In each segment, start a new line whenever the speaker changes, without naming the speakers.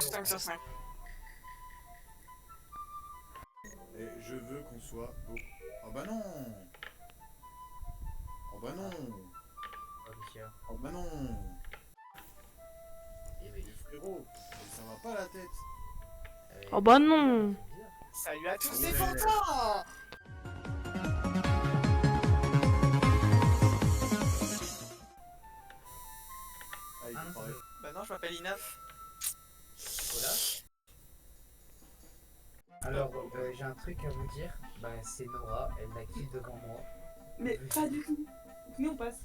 5 sur 5.
Et je veux qu'on soit beau. Oh bah non. Oh bah non. Oh bah non. Frérot, ça va pas la tête.
Oh bah non.
Salut à tous
Ouais.
les fantas.
Ah, il faut parler.
Bah non, je m'appelle Inaf.
Alors, j'ai un truc à vous dire. Bah, c'est Nora, elle l'a kill devant moi.
Mais pas du tout. Nous on passe.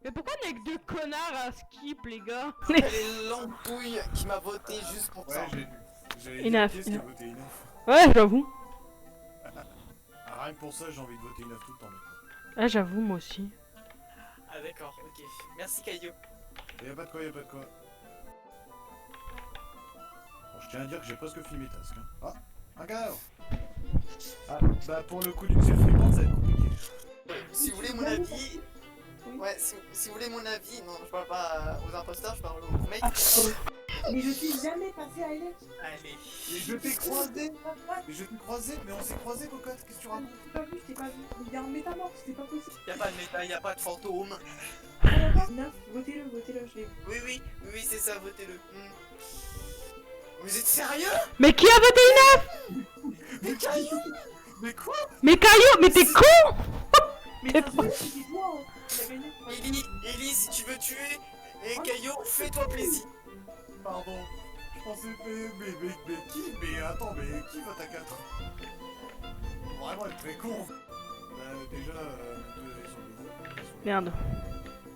Mais pourquoi on est que deux connards à skip, les gars?
Elle est l'embrouille qui m'a voté juste pour ça.
Ouais, j'allais
Enough,
dire qui est-ce qui a
enough.
voté Enough.
Ouais, j'avoue.
Ah, rien que pour ça, j'ai envie de voter Enough tout le temps maintenant.
Ah, j'avoue, moi aussi.
Ah d'accord, ok. Merci Caillou.
Y'a pas de quoi, y'a pas de quoi. Bon, je tiens à dire que j'ai presque fini mes tasks. Hein. Ah, un cadavre. Ah, bah pour le coup du c'est flippant, ça va être compliqué.
Si vous voulez mon avis... Ouais, si vous voulez mon avis, non, je parle pas aux imposteurs, je parle aux mecs.
Mais je suis jamais passé à Elec.
Allez.
Mais je t'ai croisé. Mais je t'ai croisé, mais on s'est croisé, cocotte, qu'est-ce que tu racontes?
Je t'ai pas vu, je t'ai pas vu. Il est en métamorphe, c'est pas possible.
Y'a pas de méta, y'a pas de fantôme.
Neuf, votez-le, je l'ai.
Oui, c'est ça, votez-le. Vous êtes sérieux?
Mais qui a voté Enough?
Mais Caillou! Mais quoi?
Mais Caillou, mais t'es con!
Mais ça se voit, c'est toi, hein. T'as gagné.
Ellie, si tu veux tuer, et Caillou, fais-toi plaisir.
Pardon. Je pensais, mais qui? Mais attends, mais qui vote à 4? Vraiment être très con. Déjà, ils sont deux.
Merde.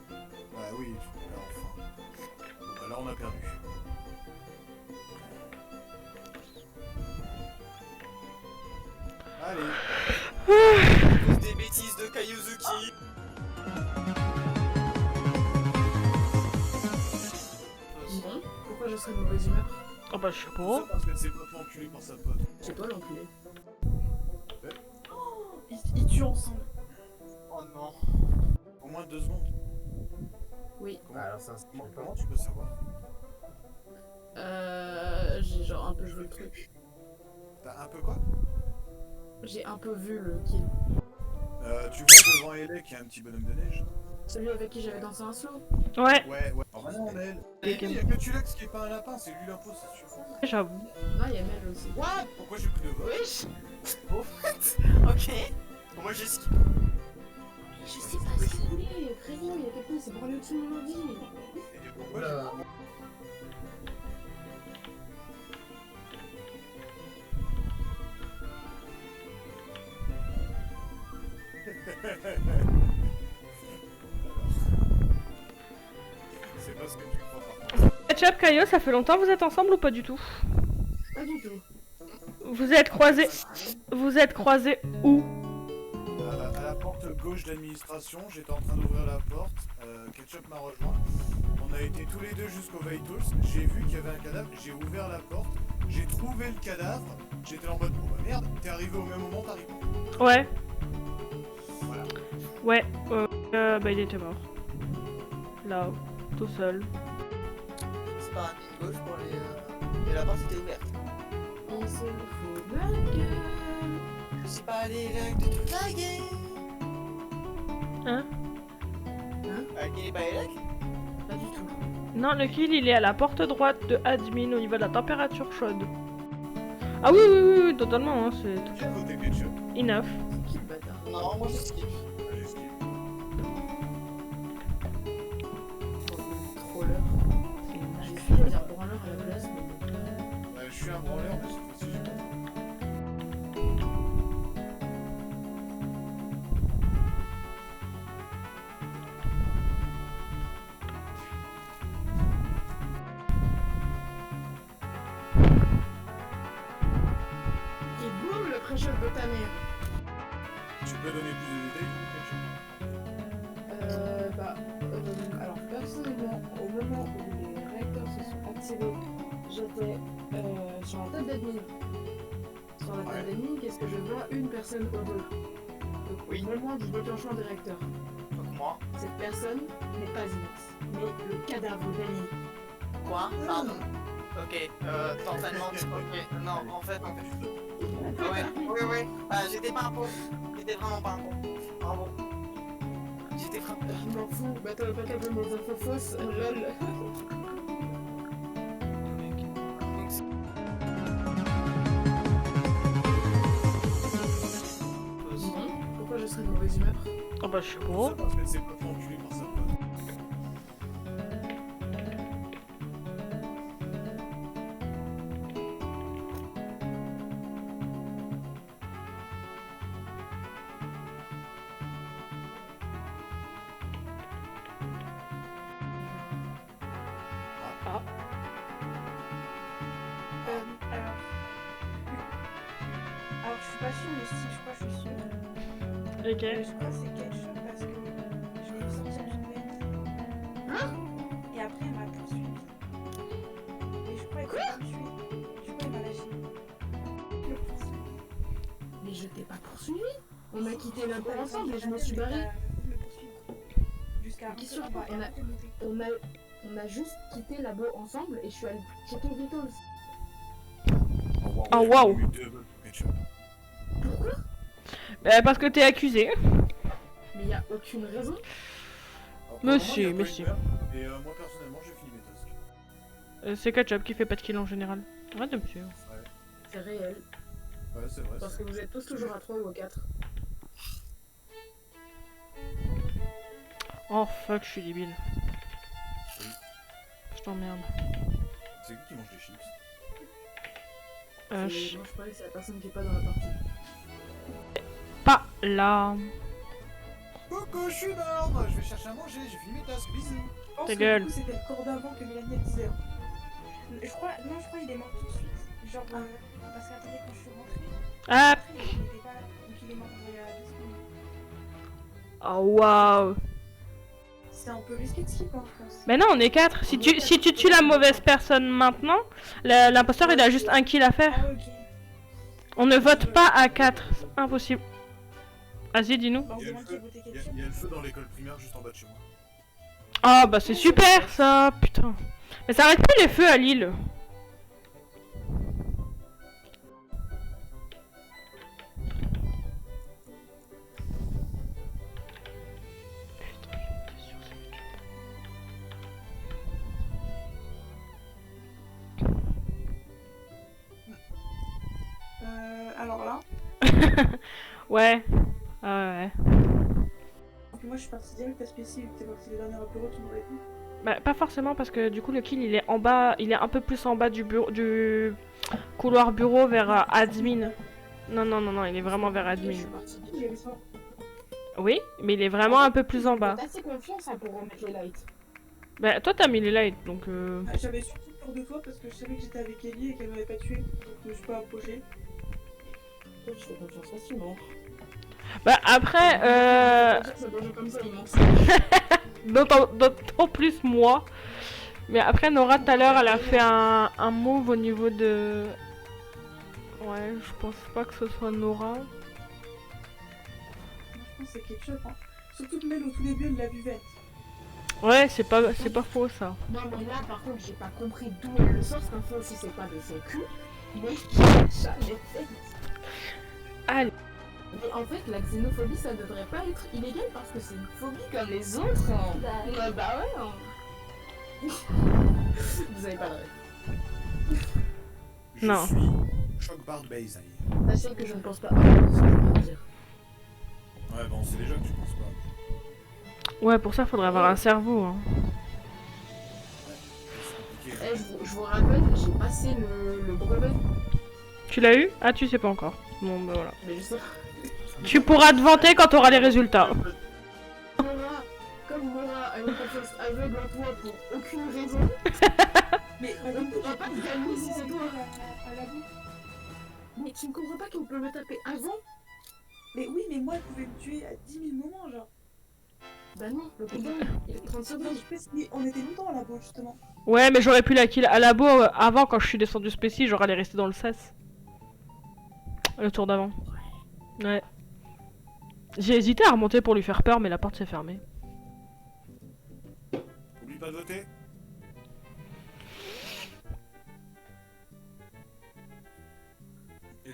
Bah oui, là enfin. Bon, bah là on a perdu. Allez.
À cause des bêtises de Kayuzuki.
Bon, pourquoi je serais de mauvaise humeur?
Oh bah, je sais
Tout
pas.
ça parce qu'elle s'est pas fait enculer par sa pote.
C'est toi l'enculé.
Ils tuent ensemble.
Oh non.
Au moins 2 secondes.
Oui.
Bah, alors, ça,
Comment tu peux savoir?
J'ai genre un peu joué le truc.
T'as un peu quoi?
J'ai un peu vu le kill.
Tu vois devant Elec qu'il y a un petit bonhomme de neige?
Celui avec qui j'avais dansé un slow.
Ouais,
Ouais. Oh bah non, Mel.
Et
Il y a que Tulex qui est pas un lapin, c'est lui l'impôt, ça suffit.
j'avoue.
Non, il y a Mel aussi.
What?
Pourquoi j'ai plus de vote?
Wesh. Ok. Moi j'ai skip.
Je sais pas ce qu'il voulait, frérot, il y a quelqu'un qui s'est branlé au-dessus de mon ordi.
Et pourquoi
Oula.
C'est pas ce que tu crois par contre.
Ketchup, Caillou, ça fait longtemps que vous êtes ensemble ou pas du tout?
Pas du tout.
Vous êtes croisés. Vous êtes croisés où?
À la porte gauche d'administration, j'étais en train d'ouvrir la porte, Ketchup m'a rejoint. On a été tous les deux jusqu'au Vitals, j'ai vu qu'il y avait un cadavre, j'ai ouvert la porte, j'ai trouvé le cadavre, j'étais là en mode oh bah merde, t'es arrivé au même moment, t'arrives.
Ouais.
Voilà.
Ouais. Bah, il était mort. Là, tout seul.
C'est pas un ligne gauche pour les... Et la porte était ouverte.
On se fout de la gueule.
Je sais pas les règles de toute la game.
Hein?
Il est pas Elec?
Pas du tout.
Non, le kill, il est à la porte droite de admin au niveau de la température chaude. Ah oui, oui, totalement, hein, c'est tout.
J'ai voté Ketchup.
Enough.
C'est qui le bâtard?
Non, moi je skip.
Ah, j'ai skip.
Troller. J'ai
C'est
failli dire branleur à la place, mais...
Je suis un branleur, mais cette fois-ci j'ai pas le temps.
Et boum, le pré-shot de ta mère.
Tu peux donner plus de détails, Ketchup?
Alors personnellement, au moment où les réacteurs se sont activés, j'étais sur la table d'admin. Sur la table d'admin, qu'est-ce que je vois? Une personne au dos. Donc
Oui.
au moment du déclenchement des réacteurs,
Donc moi.
cette personne n'est pas Inex, mais le cadavre d'Ali.
Quoi? Pardon. Ok, totalement. Ok, non, en fait. Ouais. Ah, j'étais pas un pauvre. J'étais vraiment pas un pauvre. Bravo. J'étais vraiment.
Je m'en fous, bah t'avais pas qu'à donner des infos fausses, lol.
Donc, c'est-
Pourquoi je serais de mauvaise humeur?
Oh bah je suis
Ça
gros.
parce qu'elle s'est pas fait enculer par sa pote.
Alors, je suis pas sûre, mais si, je crois que je suis sûre.
Ok.
Je crois que c'est Ketchup parce que je me suis sortie d'une bête. Et après, elle m'a poursuivi. Et je crois qu'elle m'a tué. Du coup, elle m'a lâché. Le poursuivi.
Mais je t'ai pas poursuivi. On a quitté la porte ensemble et je me suis barrée.
Jusqu'à
Qui sur quoi on a juste quitté labo ensemble et je suis allée checker Vitals.
Oh, waouh.
Il y a eu deux meufs au ketchup.
Pourquoi?
Bah, parce que t'es accusé.
Mais y a aucune raison.
Alors,
Monsieur,
apparemment, il y a pas
monsieur.
une meuf, et moi personnellement j'ai fini mes tasks.
C'est Ketchup qui fait pas de kill en général. Arrête de me suivre.
Ouais,
C'est réel.
ouais c'est vrai.
Parce que vous êtes tous toujours à 3 ou à 4.
Oh fuck, je suis débile.
Oui.
Je t'emmerde.
C'est qui mange des chips?
Euh,
Je
je...
mange pas et c'est la personne qui est pas dans la partie.
Pas là.
Coucou, je suis mort. Je vais chercher à manger, j'ai fini mes tasks, bisous.
Je pense
Ta
que
gueule.
du coup, c'était le corps d'avant que Mélanie elle disait. Je crois il est mort tout de suite. Genre, parce qu'attendez, quand je suis rentrée,
Ah.
après, il était pas. Donc il est mort il y a 2 semaines.
Oh waouh.
C'est un peu risqué de skip, hein, je pense.
Mais non, on est 4. Si tu tues la mauvaise personne maintenant, l'imposteur il a juste un kill à faire.
Ah, ok.
On ne vote pas à 4. C'est impossible. Vas-y, dis-nous.
Bah, on
Il y a le
demande qui
feu,
votait
il y a-
Ketchup.
il y a le feu dans l'école primaire juste en bas de chez moi.
Ah bah c'est super ça, putain. Mais ça arrête plus les feux à Lille.
Alors là,
Ouais. Ah ouais.
moi je suis partie direct à Spécie, vu que t'es partie les dernières apéros, tu m'aurais dit.
Bah pas forcément parce que du coup le kill il est en bas, il est un peu plus en bas du bureau, du couloir bureau vers admin. Non, il est vraiment vers
Je
admin.
suis partie.
Il avait ça.
Oui, mais il est vraiment un peu plus en bas.
T'as assez confiance hein, pour remettre les lights.
Bah toi t'as mis les lights donc
Ah, j'avais surtout peur de toi parce que je savais que j'étais avec Ellie et qu'elle m'avait pas tué. Donc je me suis pas approchée.
Toi, tu fais confiance facilement.
Bah après
Ça doit jouer comme ça, il manque.
d'autant plus moi. Mais après Nora tout à l'heure elle a fait un move au niveau de... Ouais, je pense pas que ce soit Nora.
Moi je pense que c'est Ketchup. Hein. Surtout que même au tout début, elle l'a vu verte.
Ouais, c'est pas faux ça.
Non, mais là, par contre, j'ai pas compris d'où elle le sort, cette info, si c'est pas de son cul. Mais jamais fait.
Allez.
Mais en fait, la xénophobie, ça devrait pas être illégal parce que c'est une phobie comme les autres. Hein. Bah ouais. Hein. Vous avez pas de rêve.
Non.
Je suis Shock Bar Base.
Sachez que je ne pense pas à ce que je viens de dire.
Ouais, bon, c'est déjà que tu penses pas.
Ouais, pour ça faudrait avoir un cerveau. Hein.
C'est compliqué.
Je vous rappelle, j'ai passé le brevet.
Tu l'as eu? Ah tu sais pas encore. Bon bah voilà.
Mais je sais
Tu pourras te vanter quand t'auras les résultats.
comme Nora a une confiance aveugle en toi pour aucune raison,
Mais
on ne pourra pas te gagner si c'est toi.
à la boue.
Mais tu ne comprends pas qu'on peut me taper avant?
Mais oui, mais moi, elle pouvait me tuer à 10 000 moments, genre.
Bah non, le cooldown, il est 30
Non,
secondes.
je pense qu'on était longtemps à la boue, justement.
Ouais mais j'aurais pu la kill à labo avant quand je suis descendu spécie, genre elle est restée dans le sas. Le tour d'avant. Ouais. J'ai hésité à remonter pour lui faire peur mais la porte s'est fermée.
Oublie pas de voter.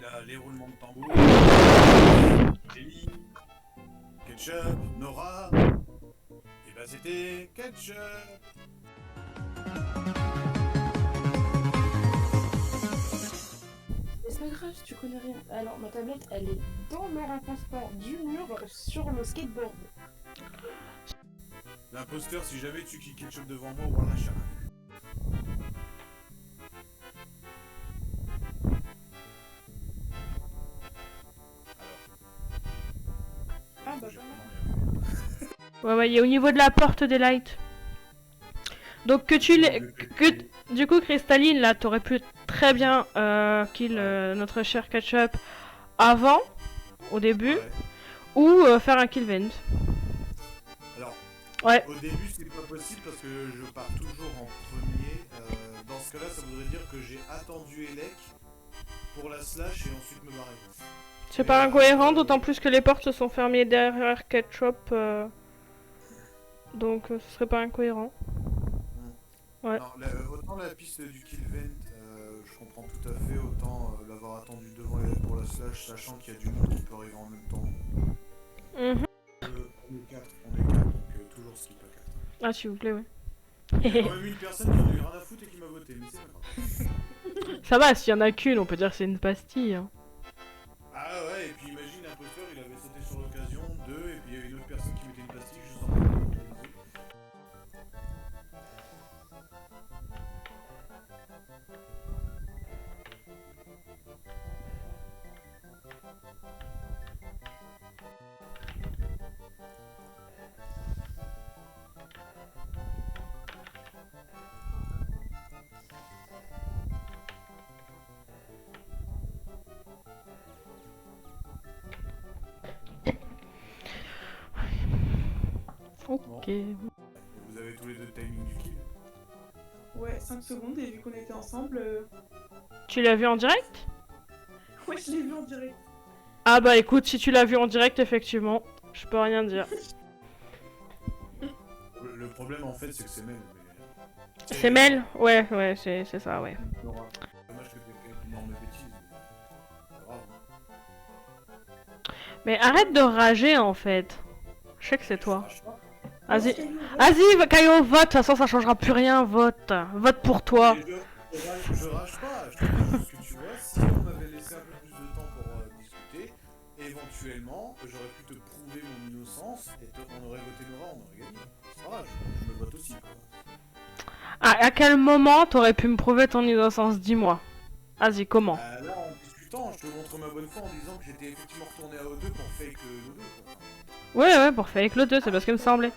là les roulements de tambour. Jenny, Ketchup, Nora. Et bah c'était Ketchup.
Mais c'est pas grave, tu connais rien. Alors, ma tablette, elle est dans le renfoncement du mur sur le skateboard.
L'imposteur, si jamais tu kicks Ketchup devant moi, voilà, je
Ah bah
j'ai
voilà.
vraiment rien vu.
Ouais, ouais, il est au niveau de la porte des lights. Donc que tu l'aies... Du coup, Cristalline, là, t'aurais pu très bien kill notre cher Ketchup avant, au début,
Ouais.
ou faire un kill vent.
Alors,
Ouais.
au début, c'est pas possible parce que je pars toujours en premier. Dans ce cas-là, ça voudrait dire que j'ai attendu Elec pour la slash et ensuite me barrer.
C'est pas incohérent, d'autant plus que les portes se sont fermées derrière Ketchup. Donc ce serait pas incohérent. Ouais.
Alors, autant la piste du kill vent, je comprends tout à fait, autant l'avoir attendu devant Elec pour la slash, sachant qu'il y a du monde qui peut arriver en même temps.
Mhm.
On est 4, donc toujours skip à 4.
Ah, s'il vous plaît, ouais.
Il y a quand même une personne qui en a eu rien à foutre et qui m'a voté, mais c'est pas grave.
Ça va, s'il y en a qu'une, on peut dire que c'est une pastille. Hein.
Ah ouais, et puis imagine l'imposteur, il avait sauté sur l'occasion, 2, et puis il y avait une autre personne qui mettait une plastique juste en train de l'utiliser.
Ok.
Et vous avez tous les deux le timing du kill.
Ouais, 5 secondes et vu qu'on était ensemble,
Tu l'as vu en direct?
ouais, je l'ai vu en direct.
Ah bah écoute, si tu l'as vu en direct, effectivement, je peux rien dire.
Le problème en fait, c'est que c'est Mel. Mais...
C'est Mel? Ouais, ouais, c'est ça, ouais.
Dommage que t'aies fait une énorme bêtise. Mais... c'est grave.
Mais arrête de rager en fait. Je sais que c'est toi.
Je rage pas.
Vas-y, vas-y, Caillou, vote, de toute façon ça changera plus rien, vote. Vote pour toi.
Mais je rage pas, je te dis juste que tu vois, si on m'avait laissé un peu plus de temps pour discuter, éventuellement, j'aurais pu te prouver mon innocence et on aurait voté Nora, on aurait gagné. C'est pas grave, je me vote aussi. Quoi.
À quel moment t'aurais pu me prouver ton innocence? Dis-moi. Vas-y, comment?
Là, en discutant, je te montre ma bonne foi en disant que j'étais effectivement retourné à O2 pour fake l'O2.
Ouais, ouais, pour faire avec le 2, c'est parce qu'il me semblait.